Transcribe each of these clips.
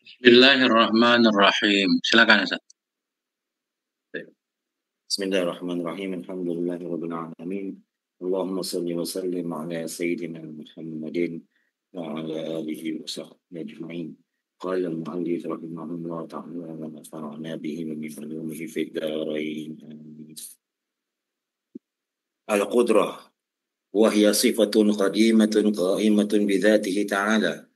Bismillahirrahmanirrahim. Silakan Ustaz. Bismillahirrahmanirrahim. Alhamdulillahirabbil alamin. Allahumma shalli wa sallim ala sayyidina Muhammadin wa ala alihi wa sahbihi ajma'in. Qala al-mu'allif rahimahullah ta'ala wa nafa'ana bihi wa bi ulumihi fid dharain. Al-qudrah wa hiya sifatun qadimatun qa'imatun bi dhatihi ta'ala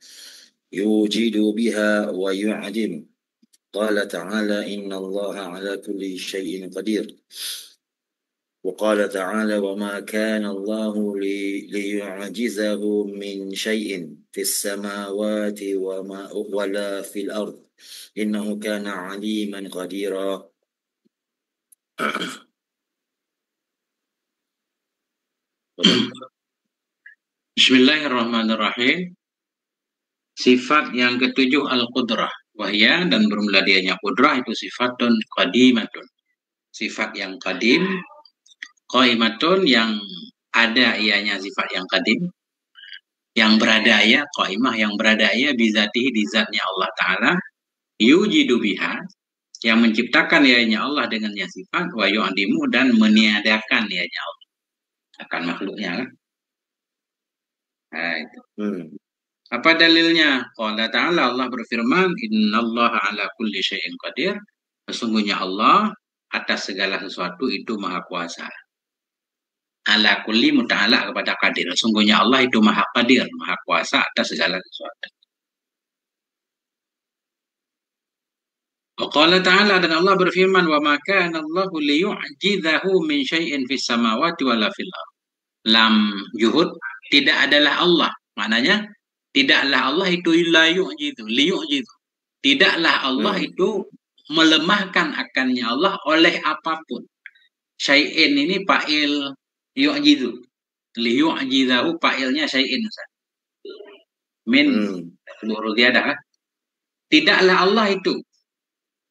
yujidu biha wa yu'dimu. قال تعالى إن الله على كل شيء قدير. وقال تعالى وما كان الله ليعجزه من شيء في السماوات ولا في الأرض إنه كان عليما قديرا. Bismillahirrahmanirrahim. Sifat yang ketujuh al-qudrah. Wahya dan bermula dianya qudrah itu sifatun qadimatun. Sifat yang qadim, qaimatun yang ada ianya sifat yang qadim, yang beradaya, qaimah yang beradaya bizatihi di zatnya Allah Ta'ala, yujidu biha yang menciptakan ianya Allah dengannya sifat, wa yu'adimu dan meniadakan ianya Allah akan makhluknya kan? Nah, itu. Apa dalilnya? Qala ta'ala, Allah berfirman, innallaha ala kulli syai'in qadir. Sesungguhnya Allah atas segala sesuatu itu maha kuasa. Ala kulli muta'ala kepada qadir. Sesungguhnya Allah itu maha qadir, maha kuasa atas segala sesuatu. Qala ta'ala, dan Allah berfirman, wa ma kana Allahu liyu'jizahu min syai'in fis samawati wala fil ardh. Lam juhud, tidak adalah Allah. Maknanya tidaklah Allah itu liyu'jizu. Tidaklah Allah itu melemahkan akannya Allah oleh apapun. Syai'in ini fa'il yu'jizu. Liyu'jizahu fa'ilnya syai'in. Min seluruh tiada kan? Tidaklah Allah itu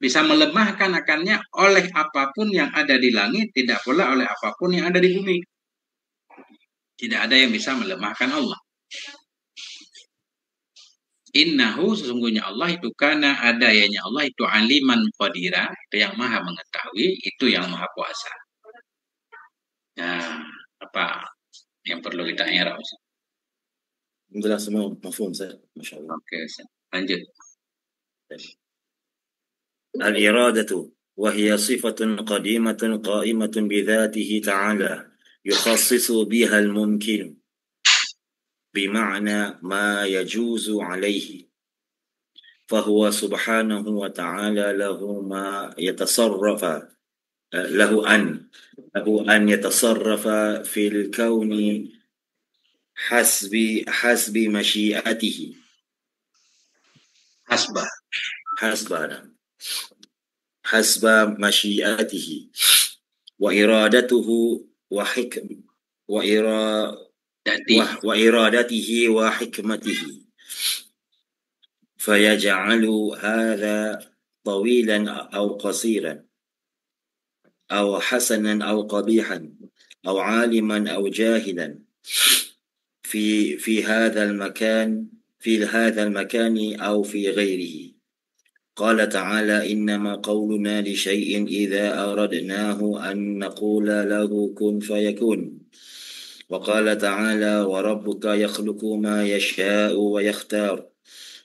bisa melemahkan akannya oleh apapun yang ada di langit, tidak pula oleh apapun yang ada di bumi. Tidak ada yang bisa melemahkan Allah. Innahu sesungguhnya Allah itu karena adanya Allah itu aliman qadira, itu yang maha mengetahui, itu yang maha kuasa. Nah, apa yang perlu kita i'rab? Jelas semua mafhum saya, masyaallah. Oke, lanjut. Al-iradatu wa hiya sifatun qadimatun qa'imatun bi dhatihi ta'ala yukhassisu biha al-mumkin بمعنى ما يجوز عليه فهو سبحانه وتعالى له ما يتصرف له أن يتصرف في الكون حسب مشيئته حسب مشيئته وإرادته وإرادته وحكمته فيجعل هذا طويلا أو قصيرا أو حسنا أو قبيحا أو عالما أو جاهلا في هذا المكان أو في غيره. قال تعالى إنما قولنا لشيء إذا أردناه أن نقول له كن فيكون. وقال تعالى وربك يخلق ما يشاء ويختار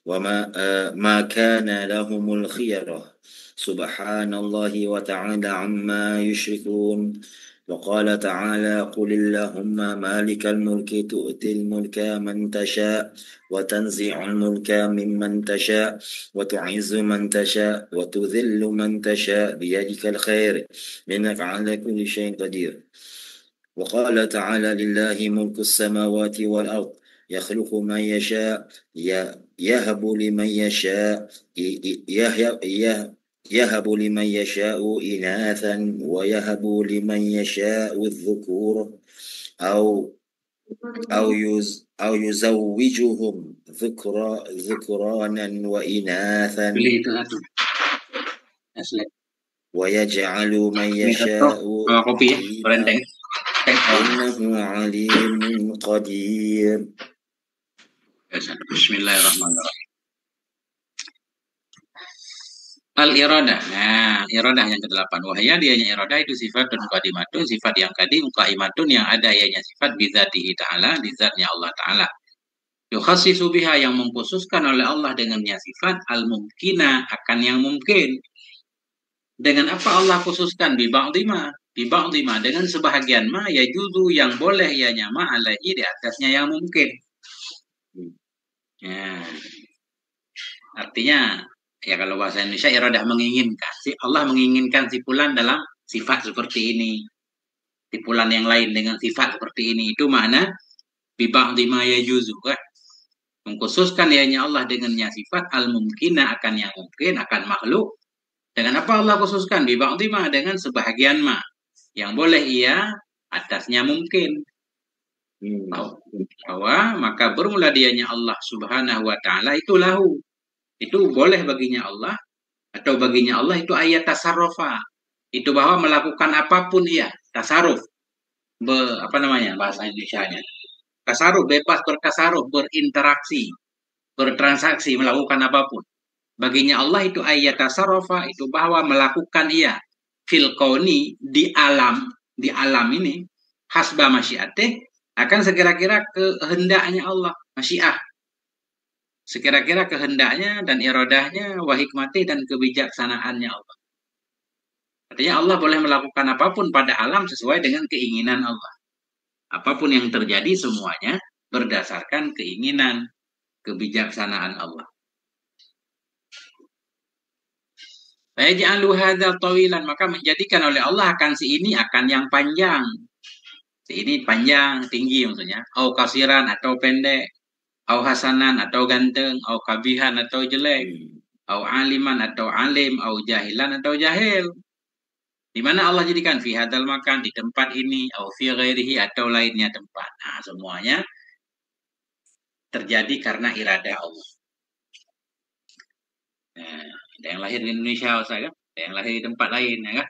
وما كان لهم الخيرة سبحان الله وتعالى عما يشركون. وقال تعالى قل اللهم مالك الملك تؤتي الملك من تشاء وتنزع الملك ممن تشاء وتعز من تشاء وتذل من تشاء بيدك الخير إنك على كل شيء قدير. وقال تعالى لله ملك السماوات والأرض يخلق من يشاء يهب لمن يشاء إناثا ويهب لمن يشاء الذكور أو يزوجهم ذكرانا وإناثا ويجعل من يشاء إنه عليم قدير. Bismillahirrahmanirrahim. Al-iradah. Nah, iradah yang ke-8. Wahya dianya iradah itu sifatun qadimatun, sifat yang qadim, qaimatun yang ada ianya sifat bidzatihi ta'ala, di zatnya Allah Ta'ala. Yukhassisu biha yang mengkhususkan oleh Allah dengannya sifat al-mumkina akan yang mungkin. Dengan apa Allah khususkan? Biba'dima dengan sebahagian ma ya juzu yang boleh ianya ma alaihi di atasnya yang mungkin. Ya. Artinya ya kalau bahasa Indonesia iradah menginginkan. Allah menginginkan si fulan dalam sifat seperti ini. Si fulan yang lain dengan sifat seperti ini. Itu mana biba'dima ya juzu kan. Mengkhususkan ianya Allah dengannya sifat al-mumkina akan yang mungkin akan makhluk. Dengan apa Allah khususkan? Biba'dima dengan sebahagian ma. Yang boleh ia atasnya mungkin. Bahwa maka bermula dianya Allah subhanahu wa ta'ala itu lahu. Itu boleh baginya Allah. Atau baginya Allah itu ayat tasarrufa. Itu bahwa melakukan apapun ia. Tasarruf. Apa namanya bahasa Indonesianya? Tasarruf, bebas bertasarruf, berinteraksi, bertransaksi, melakukan apapun. Baginya Allah itu ayat tasarrufa. Itu bahwa melakukan ia. Fil kauni di alam ini. Hasba masyiatih. Akan sekira-kira kehendaknya Allah. Masyiah. Sekira-kira kehendaknya dan iradahnya, wa hikmati dan kebijaksanaannya Allah. Artinya Allah boleh melakukan apapun pada alam sesuai dengan keinginan Allah. Apapun yang terjadi semuanya berdasarkan keinginan, kebijaksanaan Allah. Fayaj'alu hadzal tawilan, maka menjadikan oleh Allah akan si ini akan yang panjang. Si ini panjang, tinggi maksudnya. Au kasiran atau pendek. Au hasanan atau ganteng. Au kabihan atau jelek. Au aliman atau alim. Au jahilan atau jahil. Di mana Allah jadikan fi hadal makan di tempat ini, au fi ghairihi atau lainnya tempat. Nah, semuanya terjadi karena iradah Allah. Nah, ada yang lahir di Indonesia, saya, ada yang lahir di tempat lain, ya kan?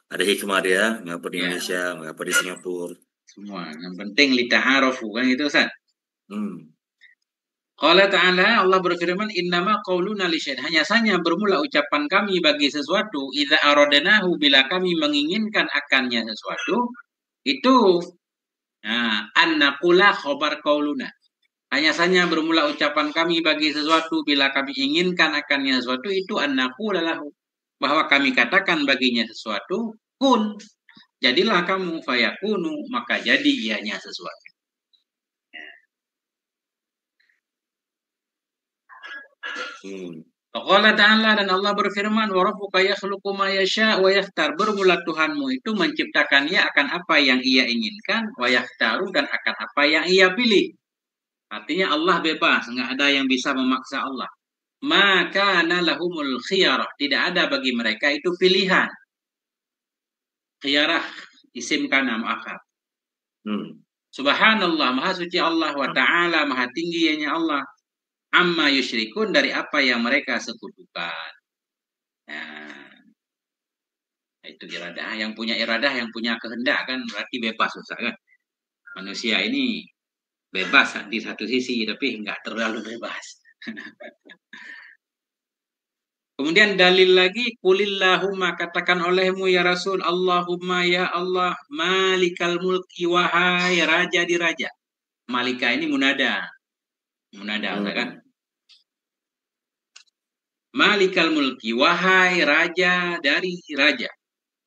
Ada hikmah dia, mengapa di Indonesia, mengapa di Singapura. Semua. Yang penting lita'arofu, kan itu, Ustaz? Qala ta'ala, Allah berfirman, innama qawluna lisyai'in. Hanya saja bermula ucapan kami bagi sesuatu, idza aradnahu, bila kami menginginkan akannya sesuatu, itu an-naqula khabar qawluna. Hanya saja bermula ucapan kami bagi sesuatu, bila kami inginkan akannya sesuatu, itu an-naqula lahu. Bahwa kami katakan baginya sesuatu, kun. Jadilah kamu, fayakunu, maka jadi ianya sesuatu. Allah Ta'ala dan Allah berfirman, wa rabbuka yakhluqu ma yasha' wa yakhtar. Bermula Tuhanmu itu menciptakan ia akan apa yang ia inginkan, wa yakhtaru dan akan apa yang ia pilih. Artinya Allah bebas, nggak ada yang bisa memaksa Allah. Maka lahumul khiyarah, tidak ada bagi mereka itu pilihan. Khiyarah isim kana muakhar. Subhanallah, maha suci Allah, wa ta'ala, maha tingginya Allah. Amma yusyrikun, dari apa yang mereka sekutukan. Nah, itu iradah. Yang punya iradah, yang punya kehendak kan berarti bebas, Ustaz, kan? Manusia ini bebas di satu sisi, tapi nggak terlalu bebas. Kemudian dalil lagi, kulillahumma, katakan olehmu ya Rasul, Allahumma ya Allah, malikal mulki, wahai raja di raja. Malika ini munada. Munada, kan? Malikal mulki, wahai raja dari raja.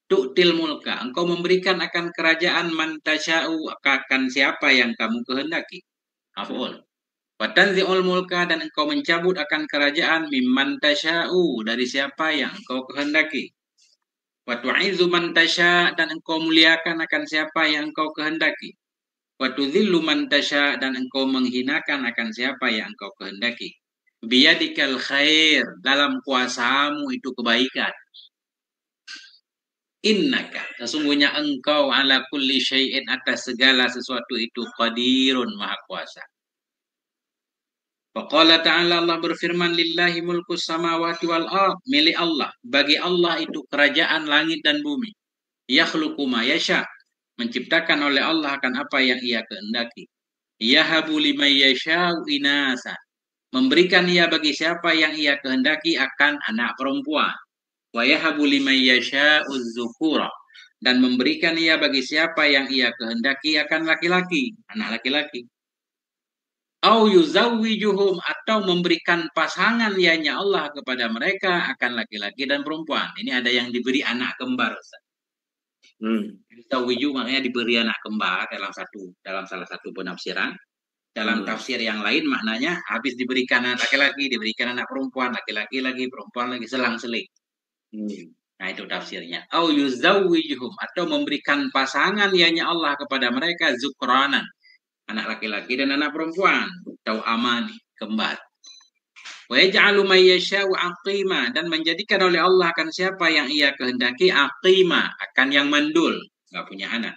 Tu'til mulka, engkau memberikan akan kerajaan mantasya'u, akan siapa yang kamu kehendaki. Af'ul. Watanzi'ul mulka, dan engkau mencabut akan kerajaan mimman tasya'u, dari siapa yang engkau kehendaki. Wa tu'izzu man tasya', dan engkau muliakan akan siapa yang engkau kehendaki. Wa tudzillu man tasya', dan engkau menghinakan akan siapa yang engkau kehendaki. Biyadikal khair, dalam kuasamu itu kebaikan. Innaka, sesungguhnya engkau ala kulli syai'in, atas segala sesuatu itu qadirun, maha kuasa. Faqala ta'ala, Allah berfirman, lillahi mulkus samawati wal ard, milik Allah, bagi Allah itu kerajaan langit dan bumi. Yakhluqu ma yasha', menciptakan oleh Allah akan apa yang ia kehendaki. Yahabu liman yasha'u inasa, memberikan ia bagi siapa yang ia kehendaki akan anak perempuan. Wa yahabu liman yasha'u dzukura, dan memberikan ia bagi siapa yang ia kehendaki akan laki-laki, anak laki-laki. Au yuzawwijuhum, atau memberikan pasangan ianya Allah kepada mereka akan laki-laki dan perempuan. Ini ada yang diberi anak kembar, Ustaz. Yuzawwiju maknanya diberi anak kembar dalam salah satu penafsiran. Dalam tafsir yang lain maknanya habis diberikan anak laki-laki, diberikan anak perempuan, laki-laki lagi, perempuan lagi, selang-seling. Nah, itu tafsirnya. Au yuzawwijuhum, atau memberikan pasangan ianya Allah kepada mereka zukranan, anak laki-laki dan anak perempuan, atau amani, kembar. Wa yaj'alu may yasha'u aqima, dan menjadikan oleh Allah akan siapa yang ia kehendaki aqima, akan yang mandul, enggak punya anak.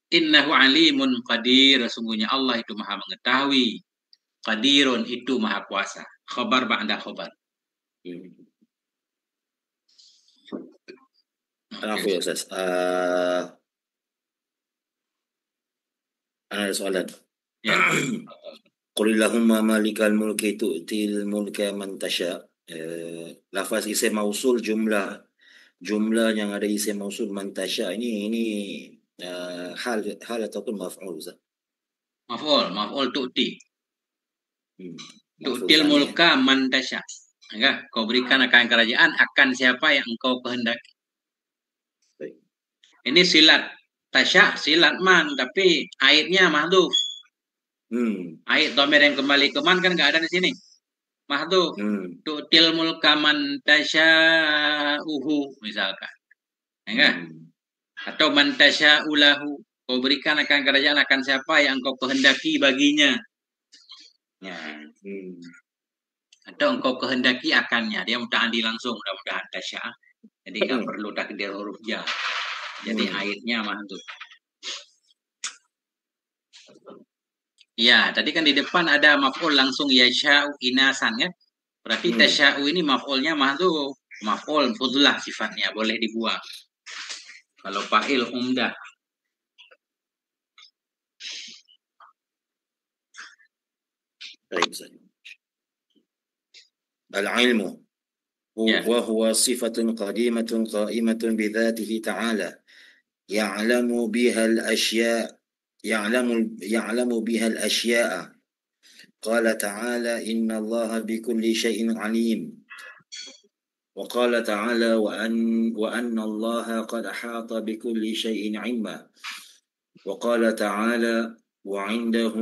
Innahu alimun qadir, sesungguhnya Allah itu maha mengetahui. Qadirun, itu maha kuasa. Khabar ba'da khabar. Maaf ya Ustaz. Ada soalan. Ya. Qulillahumma malikal mulki tu'til mulka man tasha. Lafaz isim mausul, jumlah yang ada isim mausul man tasha ini hal ataupun maf'ul Ustaz? Maf'ul tu'ti. Tu'til mulka man tasha. Enggak, kau berikan akan kerajaan akan siapa yang engkau kehendaki. Ini silat. Tasya silat man, tapi aitnya mahdhuf. Ait dhamir yang kembali ke man kan enggak ada di sini. Mahdhuf. Tu'til mulka man tasya'uhu misalkan. Enggak? Atau man tasya'ulahu, kau berikan akan kerajaan akan siapa yang engkau kehendaki baginya. Ya. Atau engkau kehendaki akannya. Dia muta'addi langsung, mudah-mudahan tasya'. Jadi enggak perlu takdir huruf ja. Jadi aitnya mahdhuf. Ya, tadi kan di depan ada maf'ul langsung yasha'u inasan ya. Berarti tasya'u ini maf'ulnya mahdhuf. Maf'ul fudlah sifatnya, boleh dibuang. Kalau fa'il umdah. Baik. Al-ilmu وهو صفة قديمة قائمة بذاته تعالى يعلم بها الأشياء قال تعالى إن الله بكل شيء عليم وقال تعالى وأن الله قد أحاط بكل شيء علما وقال تعالى وعنده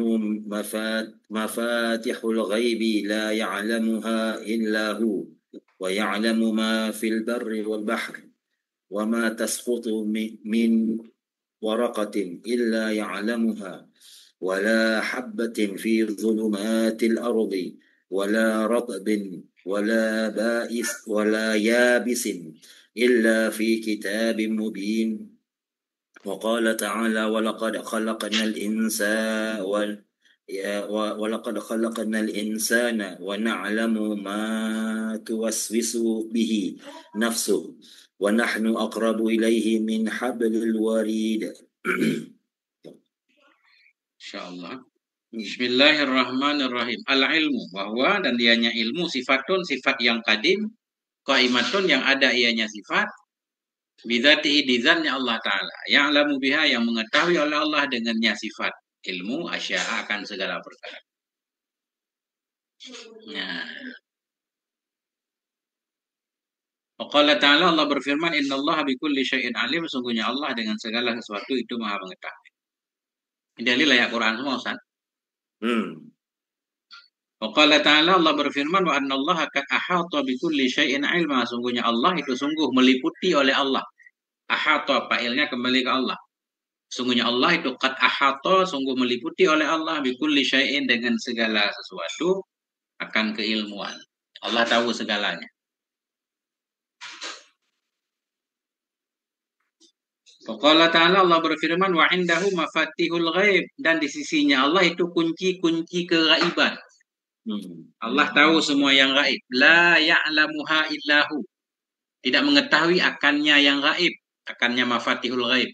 مفاتح الغيب لا يعلمها إلا هو ويعلم ما في البر والبحر وما تسقط من ورقة إلا يعلمها ولا حبة في ظلمات الأرض ولا رطب ولا يابس إلا في كتاب مبين وقال تعالى ولقد خلقنا الإنسان ونعلم ما توسوس به نفسه ونحن أقرب إليه من حبل الوريد. Insyaallah. Bismillahirrahmanirrahim. Al-ilmu, bahwa dan dianya ilmu sifatun, sifat yang kadim, qaimatun, yang ada ianya sifat, bidzatihi, dizatnya Allah Ta'ala, ya'lamu biha, yang mengetahui oleh Allah dengannya sifat ilmu, asya'a, akan segala perkara. Nah. Waqala Ta'ala, Allah berfirman, innallaha bikulli syai'in alim, sungguhnya Allah dengan segala sesuatu itu maha mengetahui. Ini dalil ayat Quran semua, Ustaz. Waqala Ta'ala, Allah berfirman, wa annallaha qad ahata bikulli syai'in ilma, sungguhnya Allah itu sungguh meliputi oleh Allah. Ahata, fa'ilnya kembali ke Allah. Sungguhnya Allah itu qad ahata, sungguh meliputi oleh Allah bikulli syai'in, dengan segala sesuatu, akan keilmuan. Allah tahu segalanya. Waqala Ta'ala, Allah berfirman, wa indahu mafatihul ghaib, dan di sisinya Allah itu kunci-kunci kegaiban. Allah tahu semua yang gaib. La ya'lamuha illahu, tidak mengetahui akannya yang gaib, akannya mafatihul ghaib.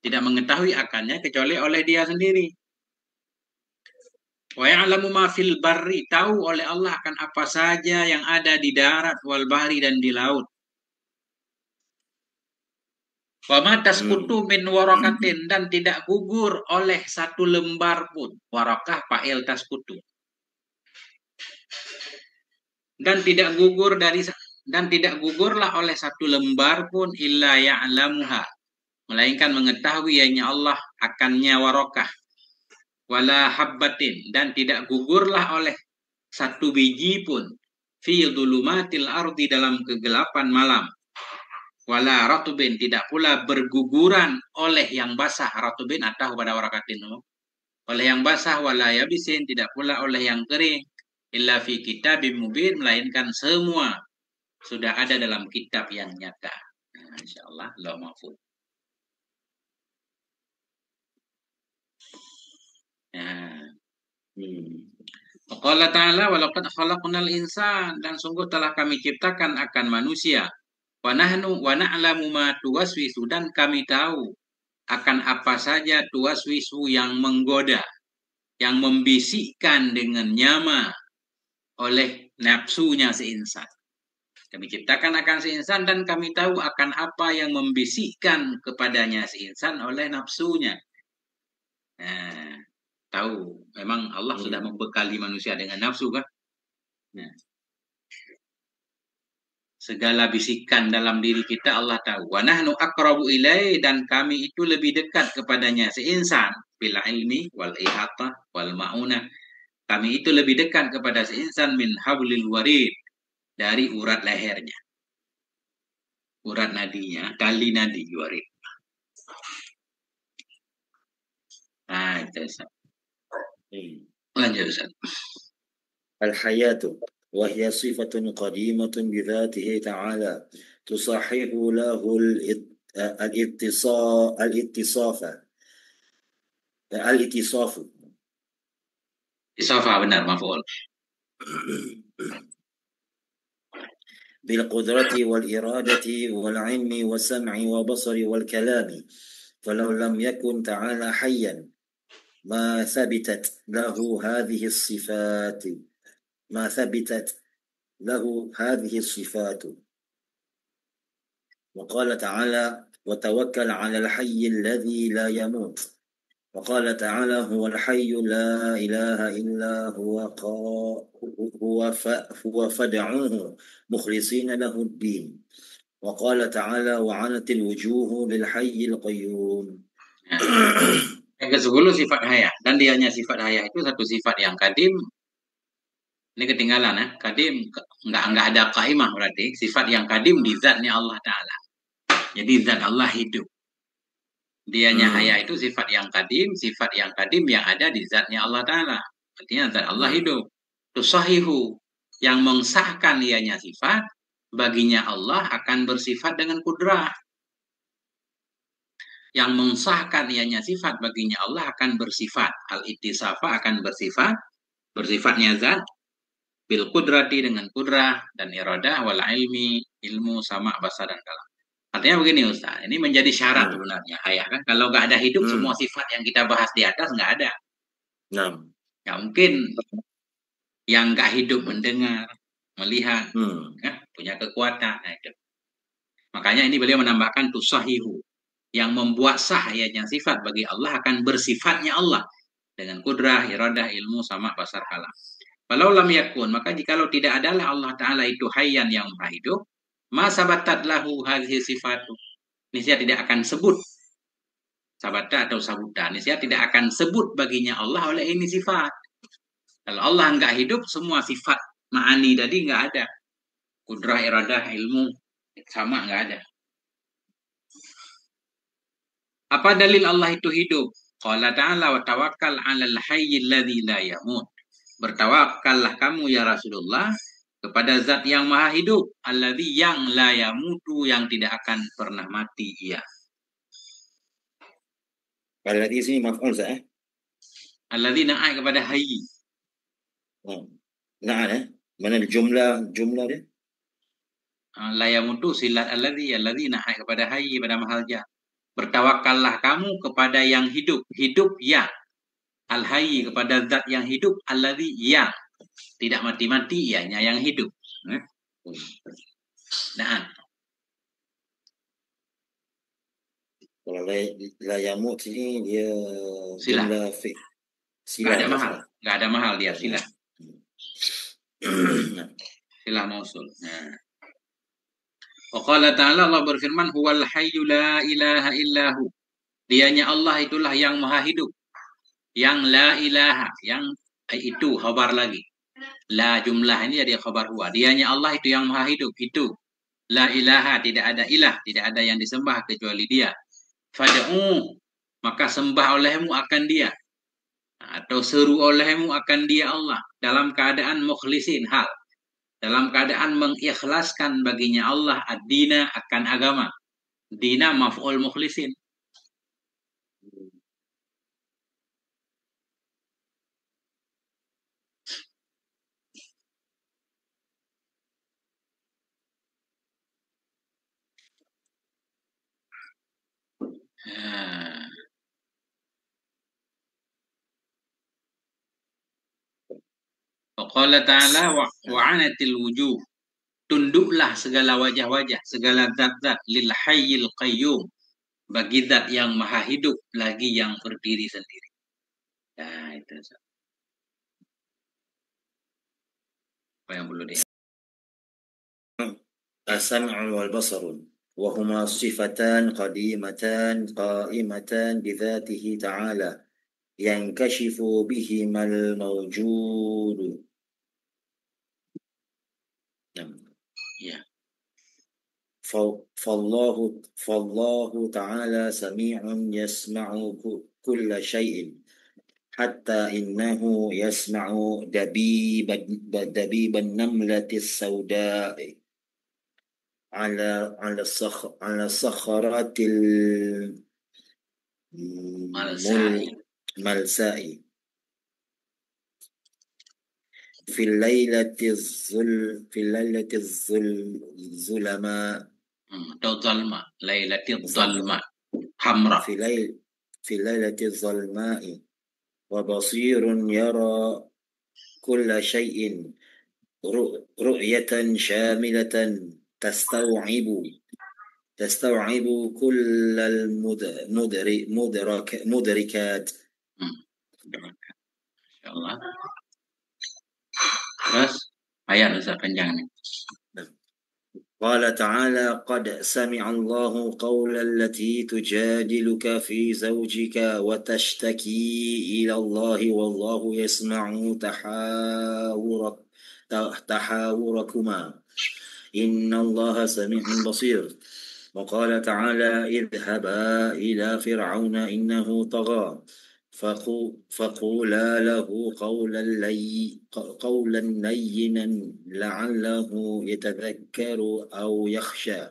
Tidak mengetahui akannya kecuali oleh dia sendiri. Wa ya'lamu ma fil barri, tahu oleh Allah akan apa saja yang ada di darat, wal bahri, dan di laut. Wa ma tasqutu min warakatin, dan tidak gugur oleh satu lembar pun. Warakah fa'il tasqutu. Dan tidak gugurlah oleh satu lembar pun illa ya'lamuha, melainkan mengetahui hanya Allah akannya warakah. Wala habbatin, dan tidak gugurlah oleh satu biji pun fi dhulumatil ardi, dalam kegelapan malam. Wala ratubin, tidak pula berguguran oleh yang basah. Ratubin atau pada warakatin, oleh yang basah. Wala yabisin, tidak pula oleh yang kering. Illa fi kitabim mubin, melainkan semua sudah ada dalam kitab yang nyata. Nah, insyaallah Allah mahfuz. Nah, Allah Ta'ala walaqad khalaqnal insan, dan sungguh telah kami ciptakan akan manusia. Wa na'lamu ma tuwaswisu, dan kami tahu akan apa saja tuwaswisu, yang menggoda, yang membisikkan dengan nyama oleh nafsunya si insan. Kami ciptakan akan si insan, dan kami tahu akan apa yang membisikkan kepadanya si insan oleh nafsunya. Nah, tahu memang Allah sudah membekali manusia dengan nafsu kan. Nah, segala bisikan dalam diri kita Allah tahu. Wa nahnu aqrabu ilai, dan kami itu lebih dekat kepadanya si insan bil ilmi wal ihata wal mauna. Kami itu lebih dekat kepada si insan min hablil warid, dari urat lehernya. Urat nadinya, tali nadi warid. Nah, itu Ustaz. Lanjut Ustaz. Al-hayatu وهي صفة قديمة بذاته تعالى تصحح له الاتصاف Isafa, benar, maf'ul. بالقدرة والإرادة والعلم والسمع والبصر والكلام، فلو لم يكن تعالى حيا ما ثبتت له هذه الصفات. وقال تعالى وتوكل على الحي الذي لا يموت. وقال تعالى هو الحي لا إله إلا هو فادعوه مخلصين له الدين. وقال تعالى وعنت الوجوه للحي القيوم. Yang ke-10 sifat haya, dan dianya sifat haya itu satu sifat yang kadim. Ini ketinggalan ya, kadim enggak ada qaimah, berarti sifat yang kadim di zatnya Allah Ta'ala. Jadi zat Allah hidup. Dianya haya itu sifat yang kadim yang ada di zatnya Allah Ta'ala. Artinya zat Allah hidup. Tusahihu, yang mensahkan ianya sifat, baginya Allah akan bersifat dengan kudrah. Yang mensahkan ianya sifat, baginya Allah akan bersifat. Al-ittisafa, akan bersifatnya zat, bil kudrati, dengan kudrah, dan iradah, wal ilmi, ilmu, sama, basar, dan kalam. Artinya begini Ustaz, ini menjadi syarat sebenarnya haya kan. Kalau nggak ada hidup, semua sifat yang kita bahas di atas nggak ada. Nggak mungkin yang nggak hidup mendengar, melihat, kan, punya kekuatan. Nah, itu. Makanya ini beliau menambahkan tusahihu, yang membuat sah ianya sifat bagi Allah akan bersifatnya Allah dengan kudrah, iradah, ilmu, sama, basar, kalam. Walau lam yakun, maka jikalau tidak adalah Allah Ta'ala itu hayyan, yang maha hidup, ma sabatat lahu hadhihi sifatu, niscaya tidak akan sebut, sabata atau sabuta, niscaya tidak akan sebut baginya Allah oleh ini sifat. Kalau Allah nggak hidup, semua sifat ma'ani tadi nggak ada. Kudrah, iradah, ilmu, sama nggak ada. Apa dalil Allah itu hidup? Qala ta'ala wa tawakkal 'alal hayyil ladzi la yamut. Bertawakallah kamu ya Rasulullah kepada zat yang maha hidup, alladzi, yang la yamutu, yang tidak akan pernah mati ia. Alladzi sini maf'ul sah. Alladzi na'a kepada hayy. Na'a mana jumlah dia? La yamutu silat alladzi na'a kepada hayy pada mahal ja. Bertawakallah kamu kepada yang hidup yang. Al-hayy kepada zat yang hidup, alladzi yang tidak mati-mati, ianya yang hidup. Nah, Kalau la yamut ini dia Silah. jumlah Nggak silah ada ya, mahal. silah. Nggak ada mahal dia silah. Nah, Silah mausul. Nah. Wa qala ta'ala, Allah berfirman, huwal hayyu la ilaha illahu. Dianya Allah itulah yang maha hidup. Yang la ilaha, yang itu khabar lagi. La jumlah ini jadi khabar huwa. Dianya Allah itu yang maha hidup. Itu. La ilaha, tidak ada ilah, tidak ada yang disembah kecuali dia. Fad'u, maka sembah olehmu akan dia. Atau seru olehmu akan dia Allah. Dalam keadaan mukhlisin hal. Dalam keadaan mengikhlaskan baginya Allah ad-dina akan agama. Dina maf'ul mukhlisin. Qala ta'ala wa'anatil wujuh. Tunduklah segala wajah-wajah, segala zat-zat lil hayyil qayyum, bagi zat yang maha hidup lagi yang berdiri sendiri. Nah, itu apa yang perlu dia. as-sam'u wal basaru wa huma sifatan qadimatan qa'imatan bi dzatihi ta'ala yankashifu bihimal mawjud. Ya. فالله تعالى سميع يسمع كل شيء حتى إنه يسمع دبيب النملة السوداء على الصخرات الملساء في الليلة الظلماء ليلة الظلماء حمراء في ليلة الظلماء وبصير يرى كل شيء رؤية شاملة تستوعب كل المدركات. Insyaallah. Terus ayat Ustaz panjang nih. قال تعالى قد سمع الله قول التي تجادلك في زوجك وتشتكي إلى الله والله يسمع تحاوركما إن الله سميع بصير. وقال تعالى اذهبا إلى فرعون إنه طغى فقولا له قولا لينا لعله يتذكر أو يخشى.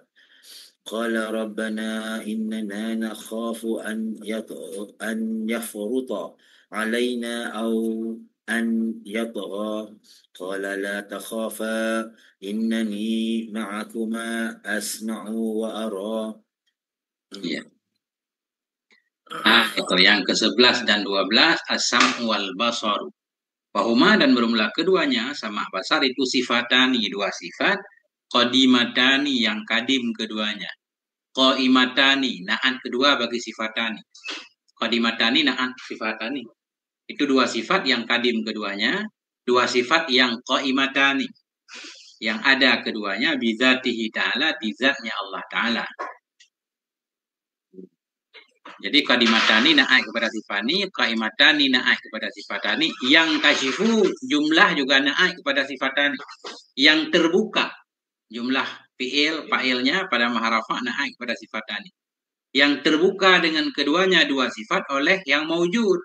قال ربنا إننا نخاف أن يفرط علينا أو أن يطغى. قال لا تخافا إنني معكما أسمع وأرى. Ya. Nah, itu yang ke-11 dan 12 as-sam' wal basar. Wahuma dan bermula keduanya sama basar itu sifatani, dua sifat, qadimatani yang kadim keduanya. Qaimatani, naat kedua bagi sifatani. Qadimatani, naat sifatani. Itu dua sifat yang kadim keduanya, dua sifat yang qaimatani. Yang ada keduanya bizatihi ta'ala, bizatnya Allah Ta'ala. Jadi qadimatani naik kepada sifani, qaimatani naik kepada sifatani, yang kasyifu jumlah juga naik kepada sifatani. Yang terbuka jumlah fi'il, fa'ilnya pada maharafa naik kepada sifatani. Yang terbuka dengan keduanya dua sifat oleh yang maujud.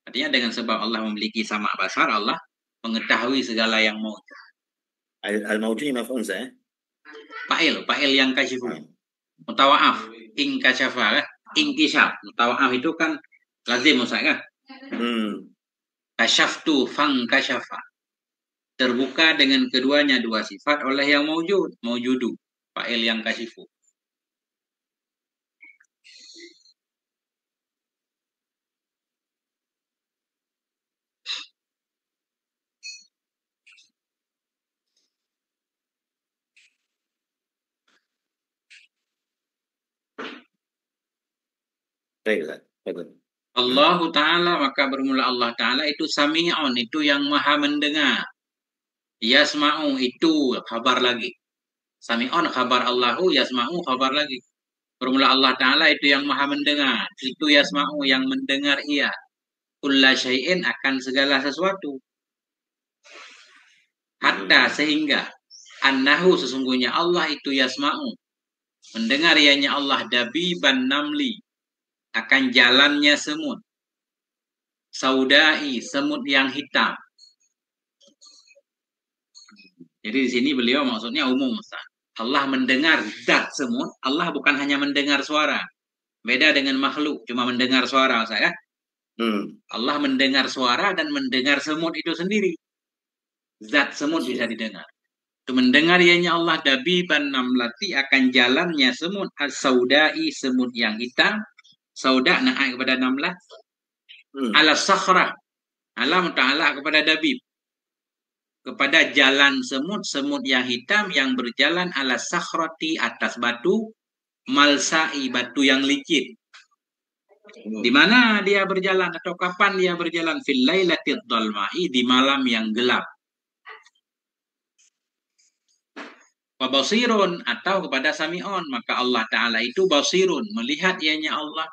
Artinya dengan sebab Allah memiliki sama basar, Allah mengetahui segala yang maujud. Al-maujud maf'ul sah? Fa'il yang kasyifu. Mutawa'af, in kasyafa, inkisaf. Mutawa'af itu kan lazim Ustaz kan? Kasyaftu fang kasyafa. Terbuka dengan keduanya dua sifat oleh yang maujudu. Fa'il yang kasyifu. Baik, Ustaz. Baik. Allah Ta'ala, maka bermula Allah Ta'ala itu sami'un, itu yang maha mendengar. Yasma'u, itu kabar lagi. Sami'un khabar Allahu, yasma'u khabar lagi. Bermula Allah Ta'ala itu yang maha mendengar. Itu yasma'u yang mendengar ia. Kulla syai'in akan segala sesuatu. Hatta sehingga. Annahu sesungguhnya Allah itu yasma'u. Mendengar ianya Allah dabiban namli. Akan jalannya semut. Saudai, semut yang hitam. Jadi di sini beliau maksudnya umum, Ustaz. Allah mendengar zat semut. Allah bukan hanya mendengar suara. Beda dengan makhluk, cuma mendengar suara, saya. Allah mendengar suara dan mendengar semut itu sendiri. Zat semut bisa didengar. Itu mendengar ianya Allah dabiban namlati akan jalannya semut as-saudai, semut yang hitam. Sauda naik kepada namlah. Ala sakhrah. Allah Ta'ala kepada dabib. Kepada jalan semut yang hitam yang berjalan ala sakhrati atas batu, malsa'i, batu yang licin. Di mana dia berjalan atau kapan dia berjalan? Fil lailatil dhalma'i, di malam yang gelap. Wa basirun, atau kepada sami'un, maka Allah Ta'ala itu basirun, melihat ianya Allah.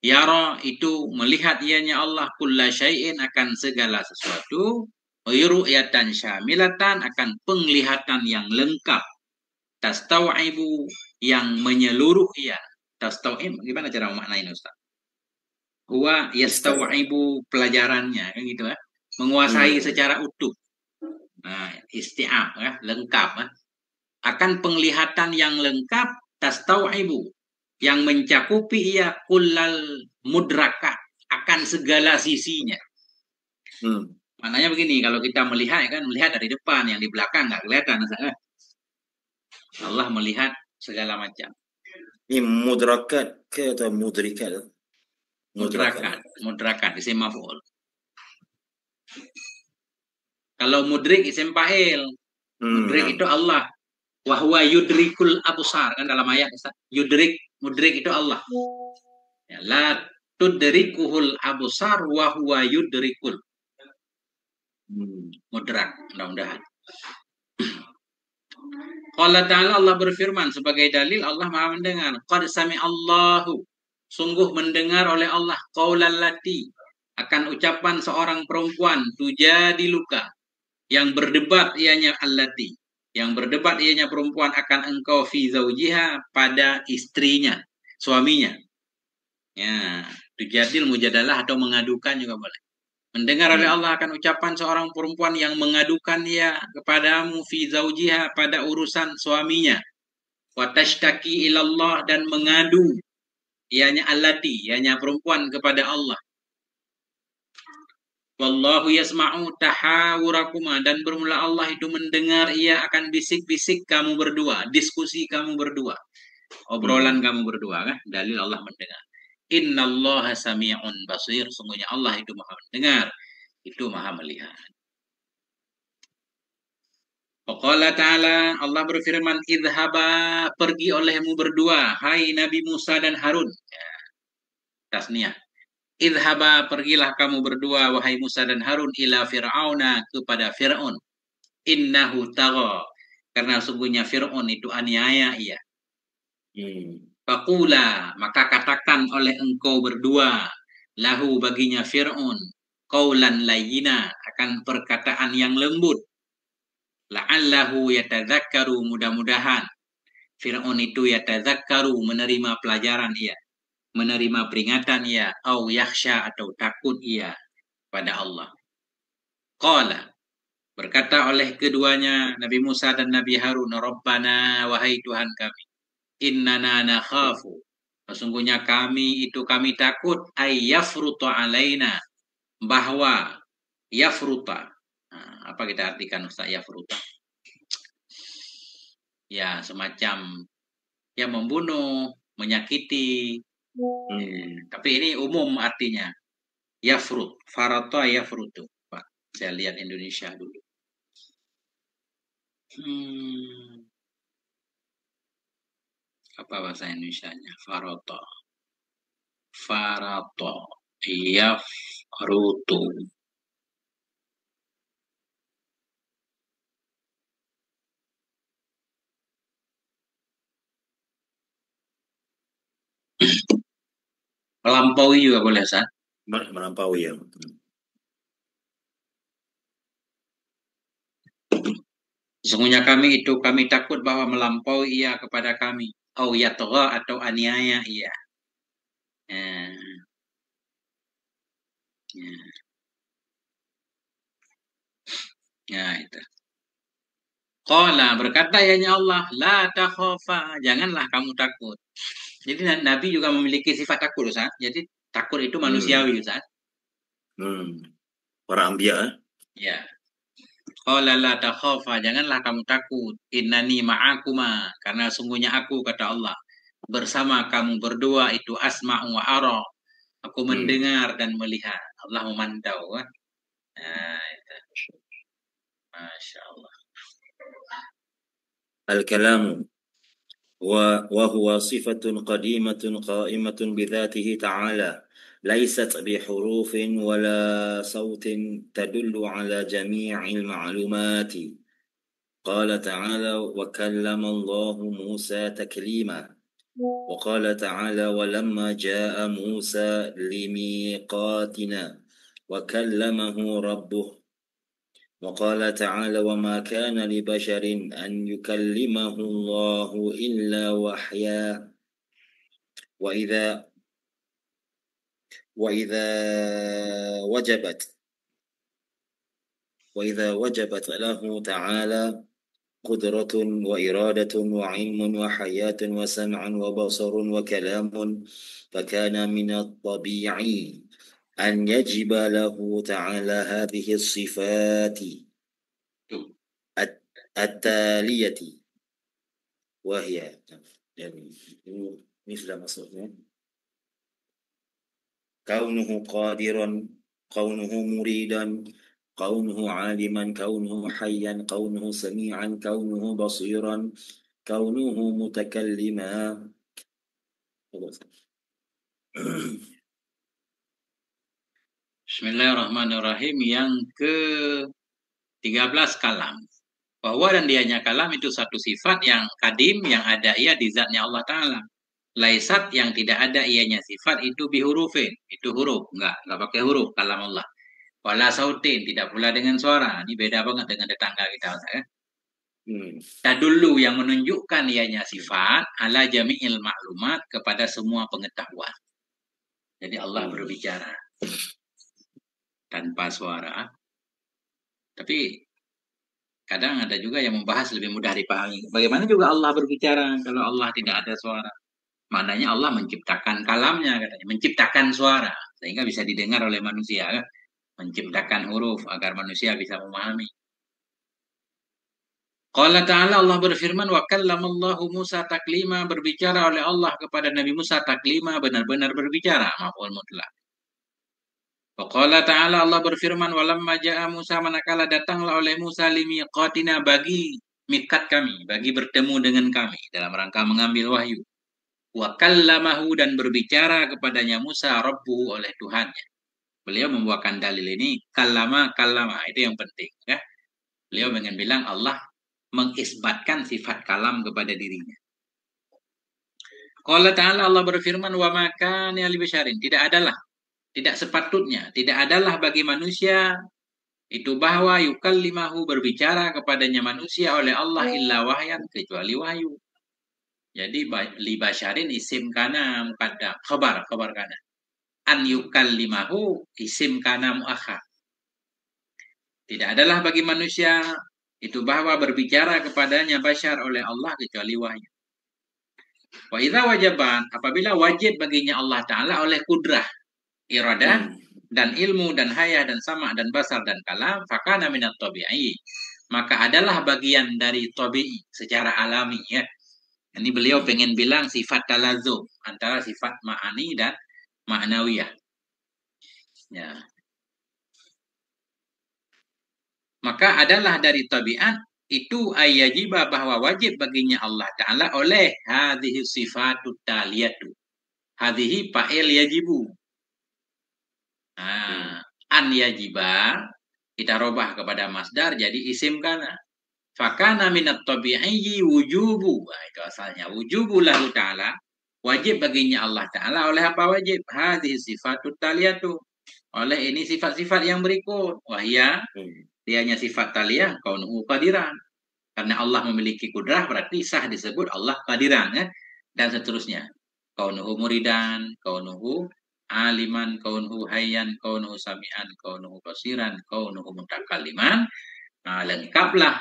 Yara, itu melihat ianya Allah, kulla syai'in, akan segala sesuatu. Ru'yatan syamilatan, akan penglihatan yang lengkap. Tastau'ibu, yang menyeluruh ia. Tastau'ib, gimana cara memaknai ini, Ustaz? Huwa yastau'ibu, pelajarannya, kan gitu ya. Menguasai secara utuh. Nah, isti'ab, ya, lengkap. Ya. Akan penglihatan yang lengkap, tastau'ibu, yang mencakupi ia kullal mudrakat, akan segala sisinya. Maknanya begini, kalau kita melihat, kan melihat dari depan, yang di belakang nggak kelihatan. Allah melihat segala macam. Ini mudrakat ke atau mudrikat? Mudrakat, isim maf'ul. Kalau mudrik isim fa'il. Mudrik itu Allah. Wa huwa yudrikul absar, kan dalam ayat Ustaz. Mudrik itu Allah. Ya, la tudrikuhul absar wa huwa yudrikul. Mudrak, mudah-mudahan. Allah Ta'ala, Allah berfirman sebagai dalil Allah Maha mendengar. Qad sami'allahu, sungguh mendengar oleh Allah, qaulal lati, akan ucapan seorang perempuan, tujadiluka, yang berdebat ianya allati, yang berdebat ianya perempuan akan engkau fi zaujiha, pada istrinya, suaminya. Ya, tujadil, mujadalah, atau mengadukan juga boleh. Mendengar oleh Allah akan ucapan seorang perempuan yang mengadukan ia kepadamu fi zaujiha, pada urusan suaminya. Wa tashtaki ilallah, dan mengadu ianya allati, ianya perempuan kepada Allah. Wallahu yasma'u tahawurakuma, dan bermula Allah itu mendengar ia akan bisik-bisik kamu berdua, diskusi kamu berdua, obrolan kamu berdua, kan? Dalil Allah mendengar. Innallaha sami'un basir, sungguhnya Allah itu maha mendengar, itu maha melihat. Qala ta'ala, Allah berfirman, idhaba, pergi olehmu berdua, hai Nabi Musa dan Harun. Ya, tasniyah. Idhaba, pergilah kamu berdua, wahai Musa dan Harun, ila fir'auna, kepada Fir'aun. Innahu tagha, karena sungguhnya Fir'aun itu aniaya ia. Faqula, maka katakan oleh engkau berdua, lahu, baginya Fir'aun, qaulan layyina, akan perkataan yang lembut. La'allahu yatadzakkaru, mudah-mudahan Fir'aun itu yatadzakkaru, menerima pelajaran ia, menerima peringatan ia, au yakhsha, atau takut ia pada Allah. Qala, berkata oleh keduanya Nabi Musa dan Nabi Harun, Rabbana, wahai Tuhan kami, innana nakhafu, sesungguhnya kami takut, ayyafruta alaina, bahwa yafruta. Nah, apa kita artikan Ustaz yafruta? Ya, semacam ya membunuh, menyakiti. Tapi ini umum artinya. Yafrut, farata yafrutu. Pak, saya lihat Indonesia dulu. Apa bahasa Indonesianya? Farata. Farato. Yafrutu. Melampaui juga boleh, Ustaz. Melampaui ya. Sesungguhnya kami takut bahwa melampaui ia kepada kami. Au yatgha atau aniaya ia. Ya, ya, ya itu. Qala berkata ya Allah, la takhafa, janganlah kamu takut. Jadi Nabi juga memiliki sifat takut, Ustaz. Jadi takut itu manusiawi, Ustaz. Para anbiya. Ya. Qala la takhafa, janganlah kamu takut. Innani ma'akuma, karena sungguhnya aku kata Allah bersama kamu berdua itu asma'u wa ara. Aku mendengar dan melihat. Allah memantau, kan? Nah, itu. Masya Allah. Al-kalamu وهو صفة قديمة قائمة بذاته تعالى ليست بحروف ولا صوت تدل على جميع المعلومات. قال تعالى وكلم الله موسى تكليما. وقال تعالى ولما جاء موسى لميقاتنا وكلمه ربه. وقال تعالى وما كان لبشر أن يكلمه الله إلا وحيا. وإذا وجبت له تعالى قدرة وإرادة وعلم وحياة وسمع وبصر وكلام فكان من الطبيعي أن يجب له تعالى هذه الصفات التالية وهي يعني مثل maksudnya كونه قادرا كونه مريدا كونه عالما كونه حيا كونه سميعا كونه بصيرا كونه متكلما. Bismillahirrahmanirrahim. Yang ke-13 kalam. Bahwa dan dianya kalam itu satu sifat yang kadim, yang ada ia di zatnya Allah Ta'ala. Laisat yang tidak ada ianya sifat itu bihurufin. Itu huruf. Enggak pakai huruf kalam Allah. Wala sautin, tidak pula dengan suara. Ini beda banget dengan tetangga kita. Kan? Tadullu yang menunjukkan ianya sifat ala jami'il maklumat kepada semua pengetahuan. Jadi Allah berbicara tanpa suara. Tapi kadang ada juga yang membahas lebih mudah dipahami. Bagaimana juga Allah berbicara kalau Allah tidak ada suara? Maknanya Allah menciptakan kalamnya, katanya, menciptakan suara sehingga bisa didengar oleh manusia, kan? Menciptakan huruf agar manusia bisa memahami. Qala ta'ala, Allah berfirman, wa kallamallahu Musa taklima, berbicara oleh Allah kepada Nabi Musa taklima, benar-benar berbicara, maf'ul mutlak. Wa qala ta'ala, Allah berfirman, walamma ja'a Musa, manakala datanglah oleh Musa limiqatina, bagi mikat kami, bagi bertemu dengan kami dalam rangka mengambil wahyu. Wa kallamahu, dan berbicara kepadanya Musa rabbuhu, oleh Tuhannya. Beliau membawakan dalil ini kallama, itu yang penting, ya. Beliau ingin bilang Allah mengisbatkan sifat kalam kepada dirinya. Qala ta'ala, Allah berfirman, wa ma kana li basyarin, tidak sepatutnya, tidak adalah bagi manusia itu bahwa yukallimahu, berbicara kepadanya manusia oleh Allah illa wahyan, kecuali wahyu. Jadi li basyarin isim kana muqaddam, khabar kana. An yukallimahu isim kana muakhar. Tidak adalah bagi manusia itu bahwa berbicara kepadanya basyar oleh Allah kecuali wahyu. Wa idza wajaban, apabila wajib baginya Allah Ta'ala oleh kudrah, iradah, dan ilmu, dan hayah, dan sama, dan basar, dan kalam, fakana minat tabi'i, maka adalah bagian dari tabi'i, secara alami, ya. Ini beliau pengen bilang sifat talazum antara sifat ma'ani dan ma'nawiyah. Ya. Maka adalah dari tabiat itu ayyajiba, bahwa wajib baginya Allah Ta'ala oleh hadhihi sifatut taliyatu, Hadhihi fa'il yajibu. Hmm. An yajiba kita robah kepada masdar jadi isim kana. Fakana minat tabi'iyyi wujubu. Nah, itu asalnya. Wujubu lahu ta'ala. Wajib baginya Allah Ta'ala. Oleh apa wajib? Hadhi sifatut taliyatu. Oleh ini sifat-sifat yang berikut. Wahya, Hmm. dianya sifat taliyah, kaunuhu qadiran. Karena Allah memiliki kudrah, berarti sah disebut Allah qadiran. Ya? Dan seterusnya. Kaunuhu muridan, kaunuhu aliman, kaunuhu hayyan, kaunuhu sami'an, kaunuhu basiran, kaunuhu mutakalliman. Nah, lengkaplah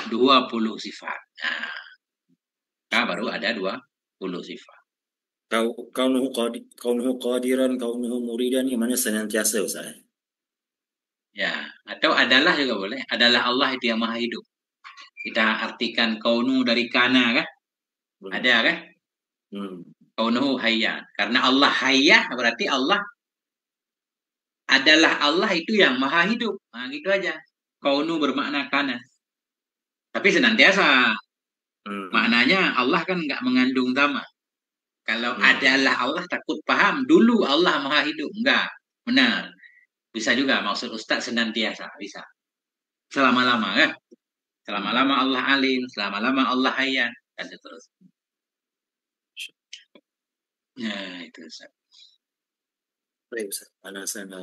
20 sifat. Nah, baru ada 20 sifat. Kaunuhu qadiran, kaunuhu muridan, yang mana senantiasa Ustaz. Ya, atau adalah juga boleh. Adalah Allah itu yang maha hidup. Kita artikan kaunu dari kana kan? Ada kan? Hmm. Kaunuhu hayyan. Karena Allah hayyah berarti Allah adalah Allah itu yang maha hidup. Nah, gitu aja. Kaunu bermakna kana. Tapi senantiasa. Hmm. Maknanya Allah kan nggak mengandung dhamma. Kalau Hmm. adalah Allah takut paham. Dulu Allah maha hidup. Enggak. Benar. Bisa juga maksud Ustaz senantiasa. Bisa. Selama-lama kan? Hmm. Selama-lama Allah alim. Selama-lama Allah hayyan. Dan seterusnya. Nah, itu Ustaz. Baik Ustaz. Ana sana